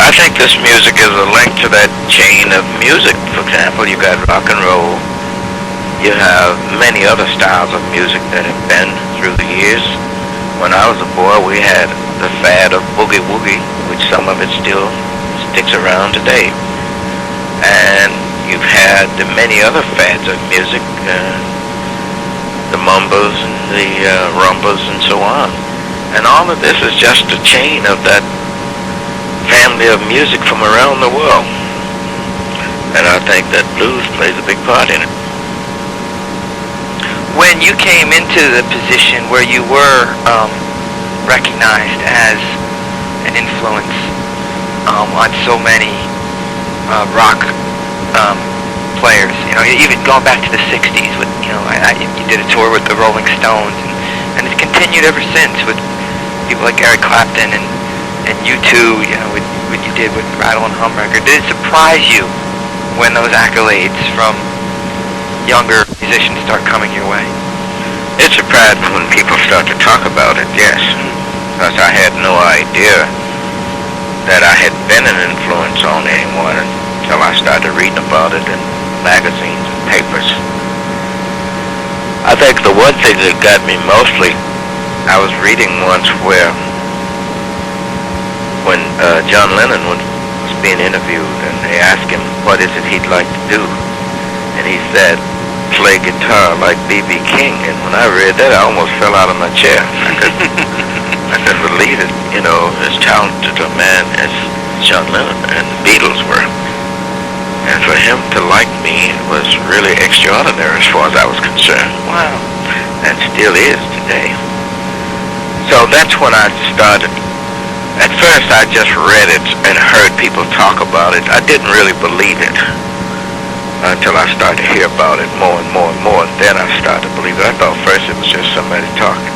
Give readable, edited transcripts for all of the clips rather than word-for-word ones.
I think this music is a link to that chain of music. For example, you got rock and roll. You have many other styles of music that have been through the years. When I was a boy, we had the fad of boogie woogie, which some of it still sticks around today. And you've had the many other fads of music, the mumbas and the rumbas and so on. And all of this is just a chain of that family of music from around the world. And I think that blues plays a big part in it. When you came into the position where you were recognized as an influence on so many rock players, even going back to the 60s with, you did a tour with the Rolling Stones, and it's continued ever since with people like Eric Clapton and U2, with what you did with Rattle and Hum record. Did it surprise you when those accolades from younger musicians start coming your way? It surprised me when people start to talk about it, yes. Because I had no idea that I had been an influence on anyone until I started reading about it in magazines and papers. I think the one thing that got me mostly, I was reading once where when John Lennon was being interviewed and they asked him what is it he'd like to do, and he said, play guitar like B.B. King. And when I read that, I almost fell out of my chair. I couldn't believe it, as talented a man as John Lennon and the Beatles were. And for him to like me was really extraordinary as far as I was concerned. Wow. And still is today. So that's when I started. At first I just read it and heard people talk about it. I didn't really believe it until I started to hear about it more and more and more. And then I started to believe it. I thought first it was just somebody talking.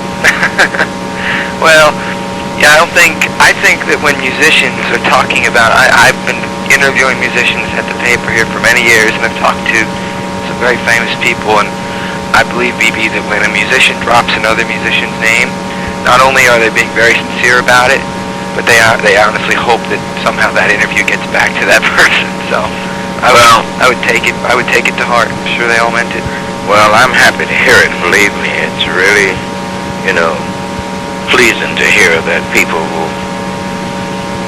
Well, yeah, I think that when musicians are talking about, I've been interviewing musicians at the paper here for many years, and I've talked to some very famous people, and I believe, BB, that when a musician drops another musician's name, not only are they being very sincere about it, but they honestly hope that somehow that interview gets back to that person. So I would take it to heart. I'm sure they all meant it. Well, I'm happy to hear it. Believe me, it's really, pleasing to hear that people will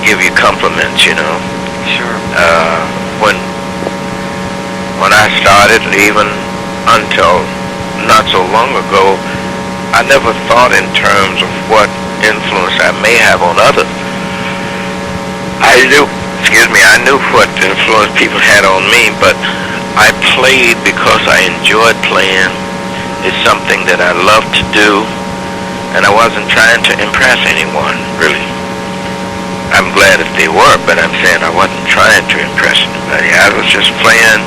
give you compliments. Sure. When I started, even until not so long ago, I never thought in terms of what influence I may have on others. I knew what influence people had on me, but I played because I enjoyed playing. It's something that I love to do, and I wasn't trying to impress anyone, really. I'm glad if they were, but I'm saying I wasn't trying to impress anybody. I was just playing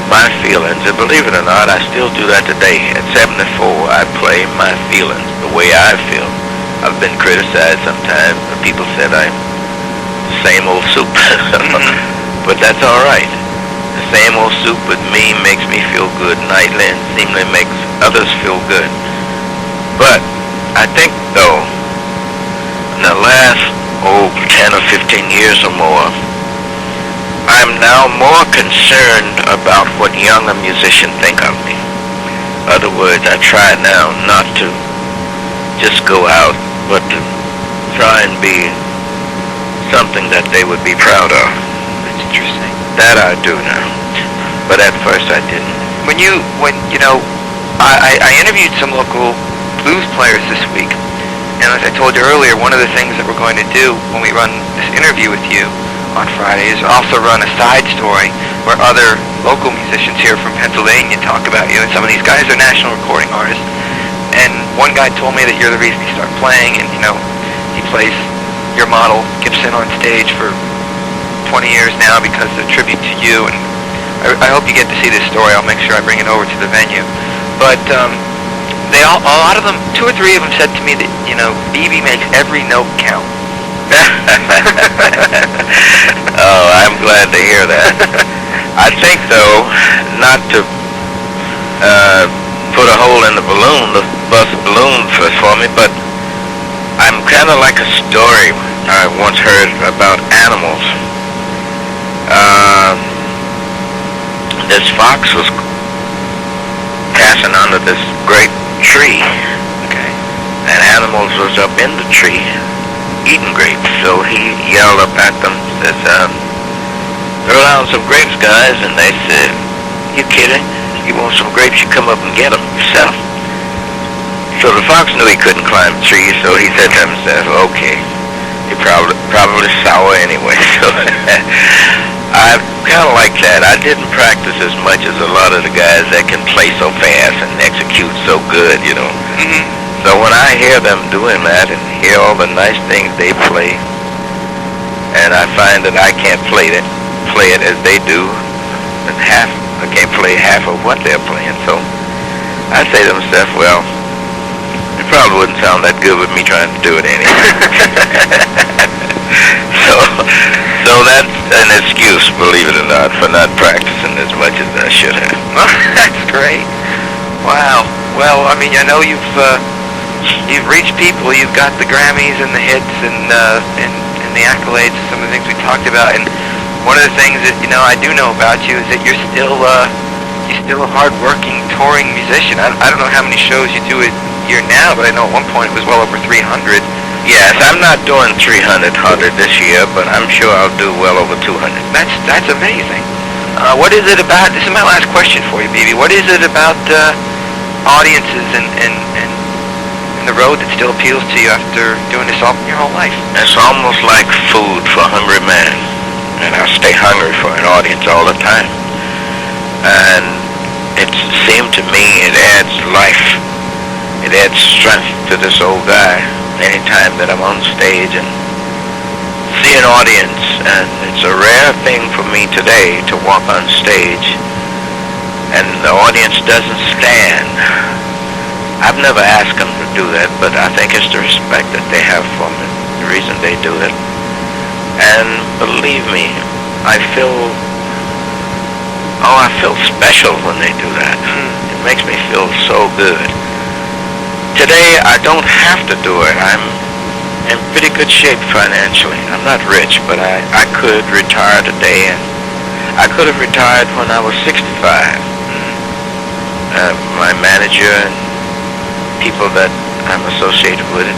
my feelings, and believe it or not, I still do that today. At 74, I play my feelings, the way I feel. I've been criticized sometimes. People said I'm the same old soup. But that's all right. The same old soup with me makes me feel good nightly and seemingly makes others feel good. But I think, though, in the last 10 or 15 years or more, I'm now more concerned about what younger musicians think of me. In other words, I try now not to just go out, but to try and be something that they would be proud of. That's interesting. That I do now. But at first I didn't. I interviewed some local blues players this week, and as I told you earlier, one of the things that we're going to do when we run this interview with you on Friday is also run a side story where other local musicians here from Pennsylvania talk about you. And some of these guys are national recording artists. And one guy told me that you're the reason he started playing, and he plays your model Gibson on stage for 20 years now because of the tribute to you. And I hope you get to see this story. I'll make sure I bring it over to the venue. But a lot of them, 2 or 3 of them said to me that BB makes every note count. Oh, I'm glad to hear that. I think, though, not to put a hole in the balloon, bust a balloon for me, but I'm kind of like a story I once heard about animals. This fox was passing under this great tree, Okay. and animals was up in the tree eating grapes. So he yelled up at them, says, throw down some grapes, guys. And they said, you kidding? You want some grapes, you come up and get them yourself. So the fox knew he couldn't climb trees, so he said to himself, okay, you're probably sour anyway. So I kind of like that. I didn't practice as much as a lot of the guys that can play so fast and execute so good, you know. Mm-hmm. So when I hear them doing that and hear all the nice things they play, and I find that I can't play it as they do, and I can't play half of what they're playing. So I say to myself, well, it probably wouldn't sound that good with me trying to do it anyway. So that's an excuse, believe it or not, for not practicing as much as I should have. That's great. Wow. Well, I mean, I know you've reached people. You've got the Grammys and the hits and the accolades, some of the things we talked about. And one of the things that I do know about you is that you're still a hard-working touring musician. I don't know how many shows you do a year now, but I know at one point it was well over 300. Yes, I'm not doing 300 this year, but I'm sure I'll do well over 200. That's amazing. What is it about? This is my last question for you, BB. What is it about audiences and the road that still appeals to you after doing this all your whole life? It's almost like food for a hungry man, and I stay hungry for an audience all the time. And it seemed to me it adds life. It adds strength to this old guy anytime that I'm on stage and see an audience. And it's a rare thing for me today to walk on stage and the audience doesn't stand. I've never asked them to do that, but I think it's the respect that they have for me, the reason they do it. And believe me, I feel special when they do that. It makes me feel so good. Today, I don't have to do it. I'm in pretty good shape financially. I'm not rich, but I could retire today, and I could have retired when I was 65. My manager and people that I'm associated with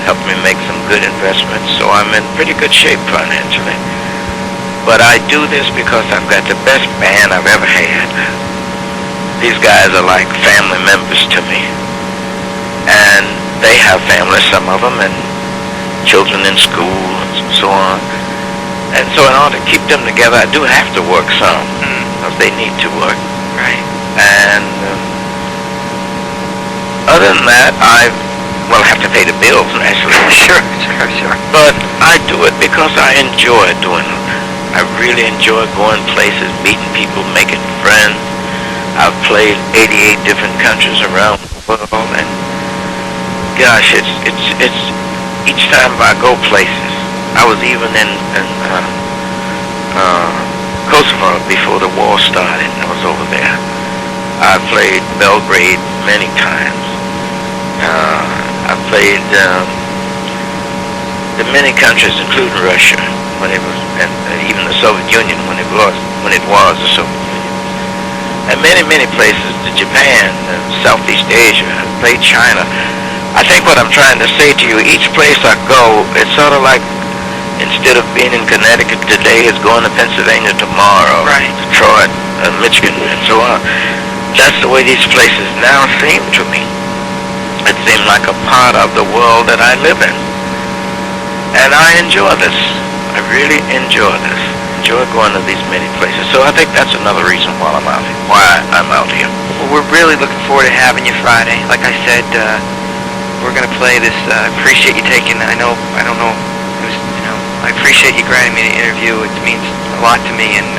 helped me make some good investments, so I'm in pretty good shape financially. But I do this because I've got the best band I've ever had. These guys are like family members to me. And they have families, some of them, and children in school and so on. And so in order to keep them together, I do have to work some, because they need to work. Right. And other than that, I have to pay the bills, naturally. Sure. But I do it because I enjoy doing it. I really enjoy going places, meeting people, making friends. I've played 88 different countries around the world, and gosh, it's each time I go places. I was even in Kosovo before the war started. I was over there. I played Belgrade many times. I played the many countries, including Russia, when it was, and even the Soviet Union when it was the Soviet Union, and many places, to Japan, Southeast Asia. I played China. I think what I'm trying to say to you, each place I go, it's sort of like, instead of being in Connecticut today, it's going to Pennsylvania tomorrow, right? Detroit, Michigan, and so on. That's the way these places now seem to me. It seems like a part of the world that I live in. And I enjoy this. I really enjoy this. Enjoy going to these many places. So I think that's another reason why I'm out here. Well, we're really looking forward to having you Friday. Like I said, we're going to play this. I appreciate you taking. I don't know. I appreciate you granting me the interview. It means a lot to me, and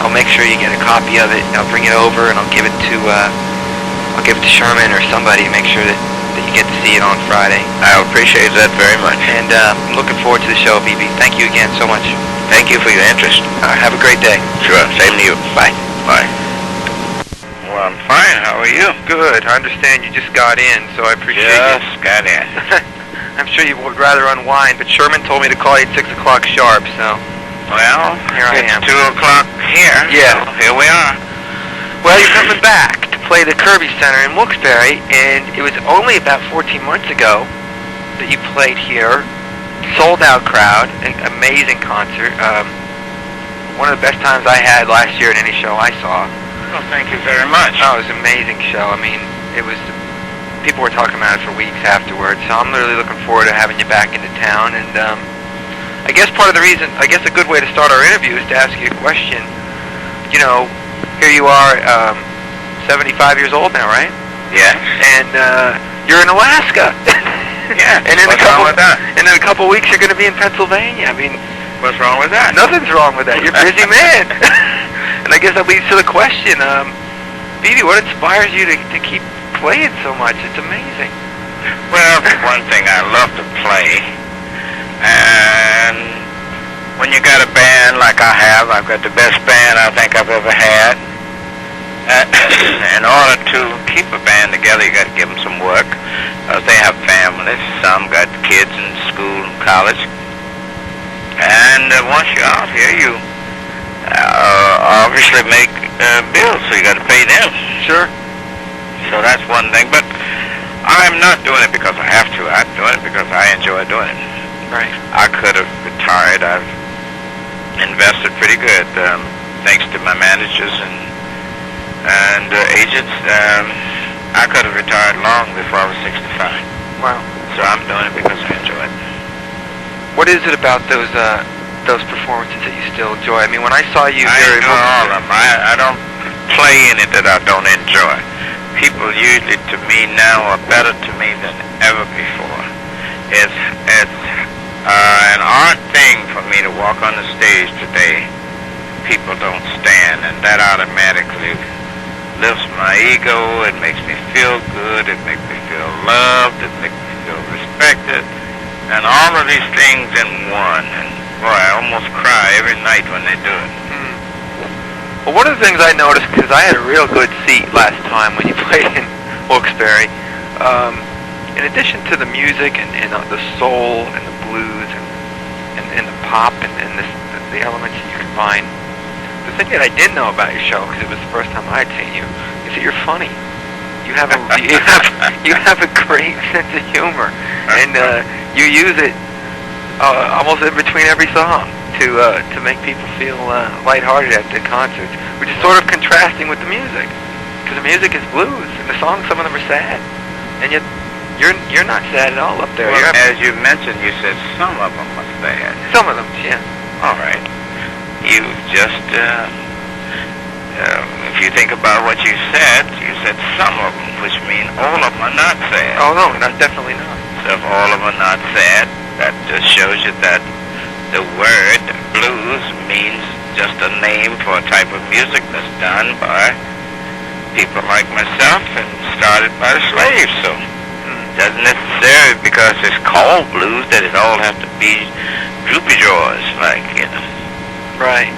I'll make sure you get a copy of it. I'll bring it over, and I'll give it to Sherman or somebody. Make sure that you get to see it on Friday. I appreciate that very much. And I'm looking forward to the show, BB. Thank you again so much. Thank you for your interest. Have a great day. Sure. Same to you. Bye. Bye. Well, I'm fine. How are you? Good. I understand you just got in, so I appreciate Just got in. I'm sure you would rather unwind, but Sherman told me to call you at 6 o'clock sharp, so... Well, here I am. It's 2 o'clock here. Yeah. So here we are. Well, you're coming back to play the Kirby Center in Wilkes-Barre, and it was only about 14 months ago that you played here. Sold-out crowd, an amazing concert. One of the best times I had last year at any show I saw. Well, thank you very much. Oh, it was an amazing show. I mean, it was... People were talking about it for weeks afterwards, so I'm really looking forward to having you back into town. And I guess part of the reason, I guess a good way to start our interview is to ask you a question. You know, here you are, 75 years old now, right? Yes. And you're in Alaska. Yeah. And in what's wrong with that? And in a couple weeks, you're going to be in Pennsylvania. I mean, what's wrong with that? Nothing's wrong with that. You're a busy man. And I guess that leads to the question, Phoebe, what inspires you to keep playing so much? It's amazing. Well, for one thing, I love to play. And when you got a band like I have, I've got the best band I think I've ever had. In order to keep a band together, you got to give them some work. They have families. Some got kids in school and college. And once you're out here, you obviously make bills, so you got to pay them. Sure. So that's one thing. But I'm not doing it because I have to. I'm doing it because I enjoy doing it. Right. I could have retired. I've invested pretty good, thanks to my managers and agents. I could have retired long before I was 65. Wow. So I'm doing it because I enjoy it. What is it about those performances that you still enjoy? I mean, when I saw you I here, enjoy all of them. I don't play in it that I don't enjoy. People usually, to me now, are better to me than ever before. It's an art thing for me to walk on the stage today. People don't stand, and that automatically lifts my ego. It makes me feel good. It makes me feel loved. It makes me feel respected. And all of these things in one. And boy, I almost cry every night when they do it. Well, one of the things I noticed, because I had a real good seat last time when you played in Wilkes-Barre, in addition to the music and the soul and the blues and the pop and the elements that you combine, the thing that I didn't know about your show, because it was the first time I'd seen you, is that you're funny. You have a great sense of humor, and you use it almost in between every song to make people feel lighthearted at the concerts, which is sort of contrasting with the music, because the music is blues and the songs, some of them are sad, and yet you're not sad at all up there. Well, as you mentioned, you said some of them are sad. Some of them, yeah. All right. You just if you think about what you said some of them, which mean all of them are not sad. Oh no, definitely not. So if all of them are not sad, that just shows you that the word blues means just a name for a type of music that's done by people like myself and started by the slaves. So it doesn't necessarily, because it's called blues, that it all has to be droopy drawers, like, you know. Right.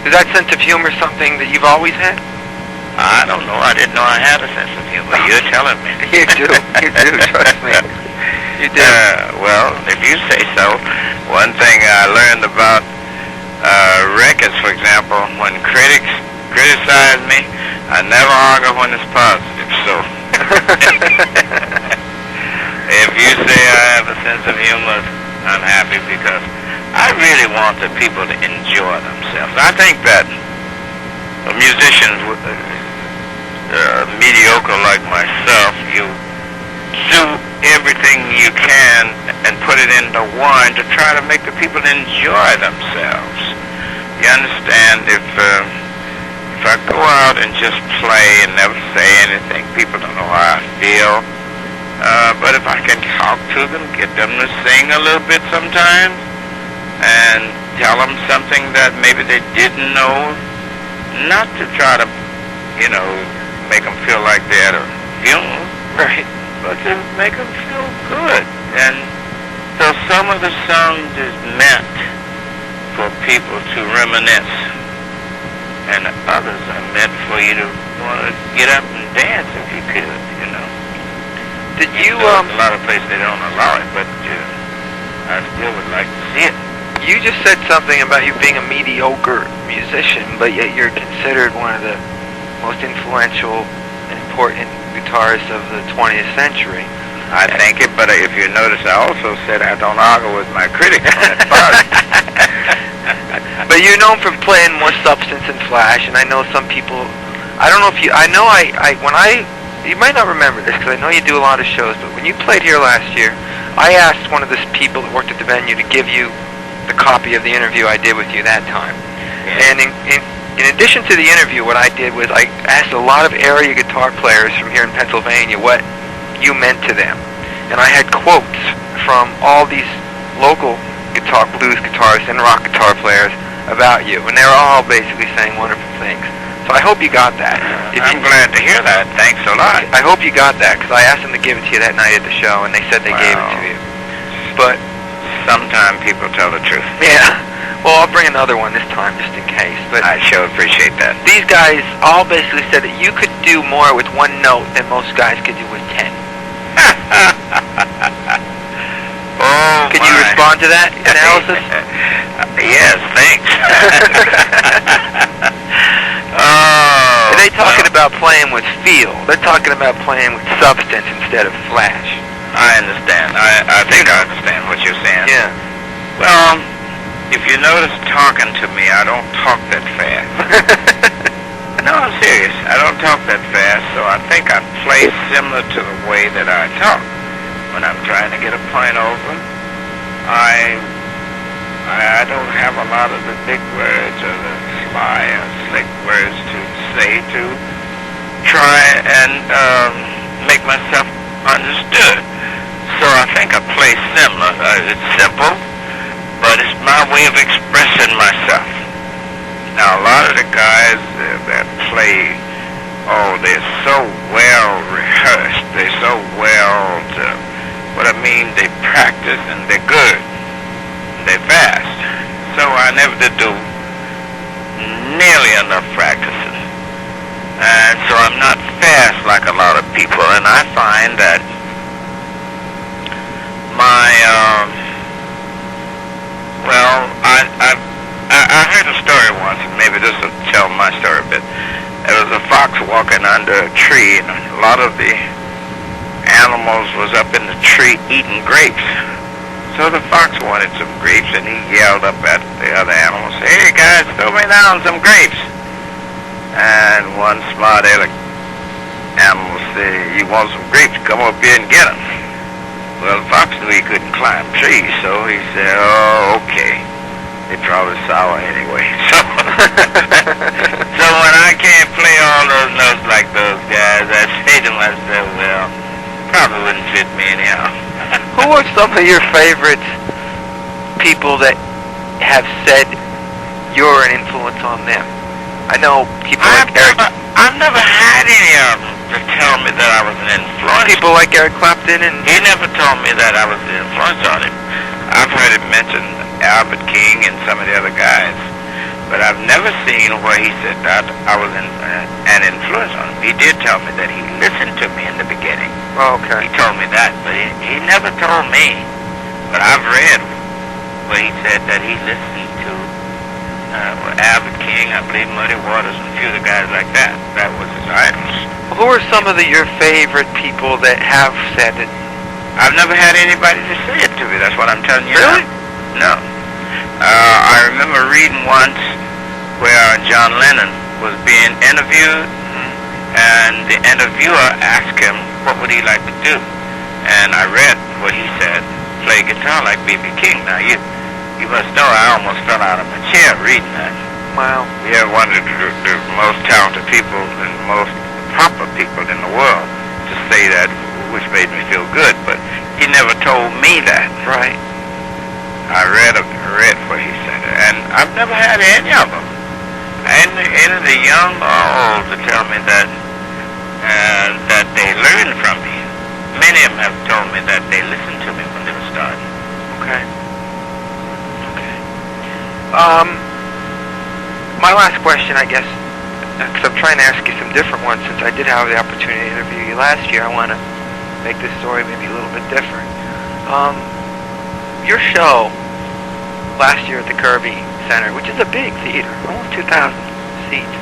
Is that sense of humor something that you've always had? I don't know. I didn't know I had a sense of humor. You're telling me. You do. You do. Trust me. You do. Well, if you say so. One thing I learned about records, for example, when critics criticize me, I never argue when it's positive. So if you say I have a sense of humor, I'm happy, because I really want the people to enjoy themselves. I think that musicians mediocre like myself, you do everything you can and put it into one to try to make the people enjoy themselves. You understand? If I go out and just play and never say anything, people don't know how I feel. But if I can talk to them, get them to sing a little bit sometimes, and tell them something that maybe they didn't know, not to try to, make them feel like they're at a funeral, right? But to make them feel good. And so some of the songs is meant for people to reminisce, and others are meant for you to want to get up and dance if you could, Did you, a lot of places they don't allow it, but I still would like to see it. You just said something about you being a mediocre musician, but yet you're considered one of the most influential and important guitarists of the 20th century. I think it, but if you notice, I also said I don't argue with my critics on that part. But you're known for playing more Substance and Flash, and I know some people, I don't know if you, you might not remember this, because I know you do a lot of shows, but when you played here last year, I asked one of the people that worked at the venue to give you the copy of the interview I did with you that time. Yeah. And in addition to the interview, what I did was I asked a lot of area guitar players from here in Pennsylvania what you meant to them. And I had quotes from all these local blues guitarists and rock guitar players about you. And they were all basically saying wonderful things. So I hope you got that. I'm glad to hear that. Thanks a lot. I hope you got that, because I asked them to give it to you that night at the show, and they said they gave it to you. But sometimes people tell the truth. Yeah. Well, I'll bring another one this time just in case. But I sure appreciate that. These guys all basically said that you could do more with one note than most guys could do with 10. Oh, can you respond to that analysis? Yes, thanks. Oh. They're talking about playing with feel. They're talking about playing with substance instead of flash. I understand. I think I understand what you're saying. Yeah. Well, if you notice talking to me, I don't talk that fast. No, I'm serious. I don't talk that fast, so I think I play similar to the way that I talk. When I'm trying to get a point over, I don't have a lot of the big words or the sly or slick words to say to try and make myself understood. So I think I play similar. It's simple, but it's my way of expressing myself. Now, a lot of the guys that play, they're so well rehearsed. They're so well, they practice and they're good. They're fast. So I never did do nearly enough practicing. And so I'm not fast like a lot of people. And I find that I heard a story once, and maybe this will tell my story a bit. There was a fox walking under a tree, and a lot of the animals was up in the tree eating grapes. So the fox wanted some grapes, and he yelled up at the other animals, "Hey guys, throw me down some grapes." And one smart aleck animal said, "You want some grapes? Come up here and get them." Well, the fox knew he couldn't climb trees, so he said, "Oh, okay. They're probably sour anyway." So when I can't play all those notes like those guys, I say to myself, well, probably wouldn't fit me anyhow. Who are some of your favorite people that have said you're an influence on them? I know people like Eric. I've never had any of them to tell me that I was an influence. People like Eric Clapton, and he never told me that I was an influence on him. I've heard him mention Albert King and some of the other guys, but I've never seen where he said that I was an influence on him. He did tell me that he listened to me in the beginning. Oh, okay. He told me that, but he never told me. But I've read where he said that he listened to Albert King, I believe Muddy Waters, and a few of the guys like that. That was his idols. Who are some of your favorite people that have said it? I've never had anybody to say it to me. That's what I'm telling you. Really? No. I remember reading once where John Lennon was being interviewed, and the interviewer asked him what would he like to do. And I read what he said, play guitar like B.B. King. Now, you must know I almost fell out of my chair reading that. Wow. Yeah, one of the most talented people and most proper people in the world to say that, which made me feel good, but he never told me that. Right. I read what he said, and I've never had any of them, any of the young or old, to tell me that they learned from me. Many of them have told me that they listened to me when they were starting. Okay. My last question, I guess, because I'm trying to ask you some different ones since I did have the opportunity to interview you last year. I want to make this story maybe a little bit different. Your show last year at the Kirby Center, which is a big theater, almost 2,000 seats,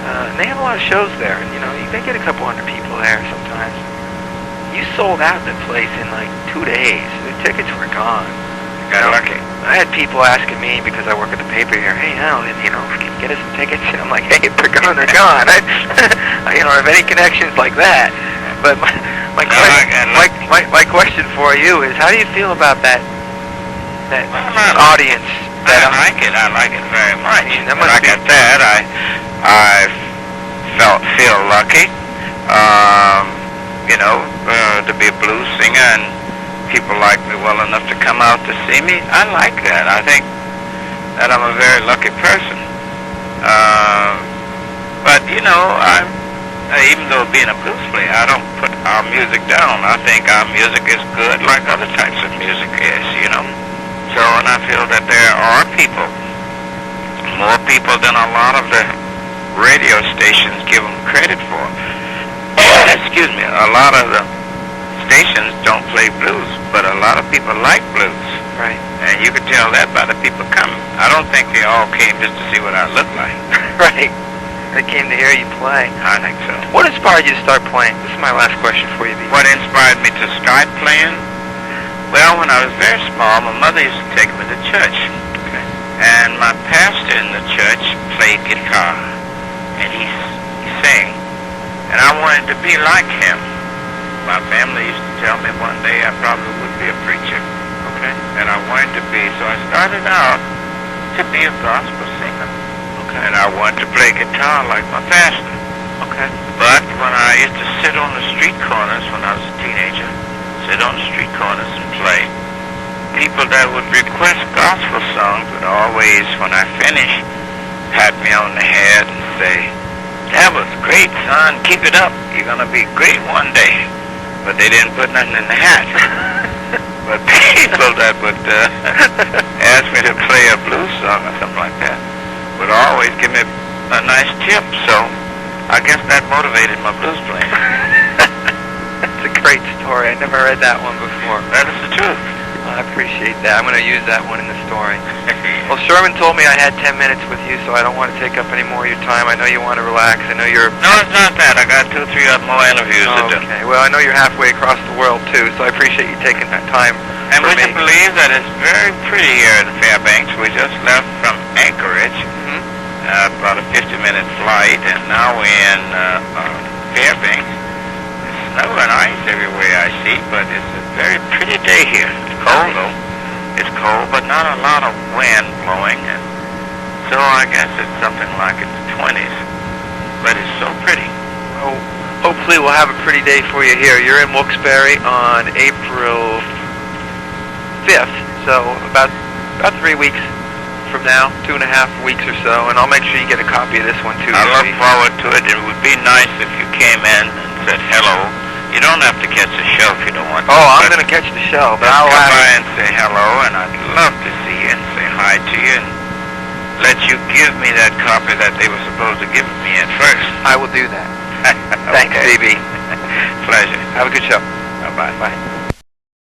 and they have a lot of shows there, and they get a couple hundred people there sometimes. You sold out the place in like 2 days. The tickets were gone. Got lucky. I had people asking me, because I work at the paper here, hey, Alan, can you get us some tickets? And I'm like, hey, if they're gone, they're gone. I don't have any connections like that. But my question for you is, how do you feel about that audience? I like it. I like it very much. That must like be I said, I feel lucky. To be a blues singer and people like me well enough to come out to see me. I like that. I think that I'm a very lucky person. But even though being a blues player, I don't put our music down. I think our music is good like other types of music is, So, and I feel that there are people, more people than a lot of the radio stations give them credit for. Excuse me, a lot of the stations don't play blues, but a lot of people like blues. Right. And you can tell that by the people coming. I don't think they all came just to see what I look like. Right. They came to hear you play. I think so. What inspired you to start playing? This is my last question for you, B. What inspired me to start playing? Well, when I was very small, my mother used to take me to church. Okay. And my pastor in the church played guitar. And he sang. And I wanted to be like him. My family used to tell me one day I probably would be a preacher. Okay. And I wanted to be. So I started out to be a gospel singer. Okay. And I wanted to play guitar like my pastor. Okay. But when I used to sit on the street corners when I was a teenager, sit on the street corners and play, people that would request gospel songs would always, when I finished, pat me on the head and say, "That was great, son. Keep it up. You're going to be great one day." But they didn't put nothing in the hat. But people that would ask me to play a blues song or something like that would always give me a nice tip. So I guess that motivated my blues playing. That's a great story. I never read that one before. That is the truth. I appreciate that. I'm going to use that one in the story. Well, Sherman told me I had 10 minutes with you, so I don't want to take up any more of your time. I know you want to relax. I know you're... No, it's not that. I got 2 or 3 other more interviews to do. Okay. Well, I know you're halfway across the world, too, so I appreciate you taking that time And for would me. you believe that it's very pretty here in Fairbanks? We just left from Anchorage, about a 50-minute flight, and now we're in Fairbanks. It's snow and ice everywhere I see, but it's a very pretty day here. It's cold, though. It's cold, but not a lot of wind blowing, and so I guess it's something like in the 20s. But it's so pretty. Oh, hopefully we'll have a pretty day for you here. You're in Wilkes-Barre on April 5th, so about 3 weeks from now, 2.5 weeks or so, and I'll make sure you get a copy of this one too. I look forward to it. It would be nice if you came in and said hello. You don't have to catch the show if you don't want to. Oh, I'm going to catch the show, but I'll come by and say hello, and I'd love to see you and say hi to you and let you give me that copy that they were supposed to give me at first. I will do that. Thanks, Okay. CB. Pleasure. Have a good show. Bye-bye. Bye.